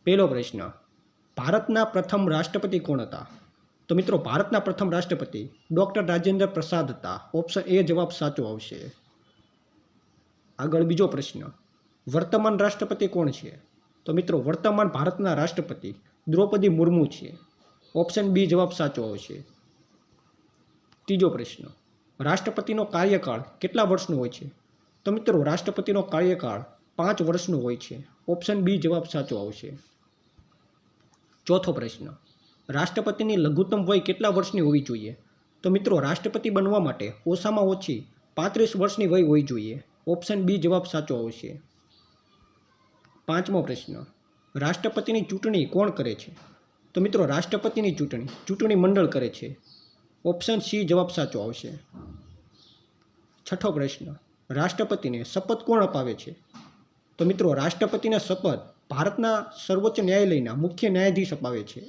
પહેલો પ્રશ્ન, ભારતના પ્રથમ રાષ્ટ્રપતિ કોણ હતા? તો મિત્રો ભારતના પ્રથમ રાષ્ટ્રપતિ ડૉક્ટર રાજેન્દ્ર પ્રસાદ હતા. ઓપ્શન એ જવાબ સાચો આવશે. આગળ બીજો પ્રશ્ન, વર્તમાન રાષ્ટ્રપતિ કોણ છે? તો મિત્રો વર્તમાન ભારતના રાષ્ટ્રપતિ દ્રૌપદી મુર્મુ છે. ઓપ્શન બી જવાબ સાચો આવશે. ત્રીજો પ્રશ્ન, રાષ્ટ્રપતિનો કાર્યકાળ કેટલા વર્ષનો હોય છે? તો મિત્રો રાષ્ટ્રપતિનો કાર્યકાળ 5 વર્ષનો હોય છે. ઓપ્શન બી જવાબ સાચો આવશે. ચોથો પ્રશ્ન, રાષ્ટ્રપતિની લઘુત્તમ વય કેટલા વર્ષની હોવી જોઈએ? તો મિત્રો રાષ્ટ્રપતિ બનવા માટે ઓછામાં ઓછી 35 વર્ષની વય હોવી જોઈએ. ઓપ્શન બી જવાબ સાચો આવશે. પાંચમો પ્રશ્ન, રાષ્ટ્રપતિની ચૂંટણી કોણ કરે છે? તો મિત્રો રાષ્ટ્રપતિની ચૂંટણી મંડળ કરે છે. ઓપ્શન સી જવાબ સાચો આવશે. છઠ્ઠો પ્રશ્ન, રાષ્ટ્રપતિને શપથ કોણ અપાવે છે? તો મિત્રો રાષ્ટ્રપતિને શપથ ભારતના સર્વોચ્ચ ન્યાયાલયના મુખ્ય ન્યાયાધીશ અપાવે છે.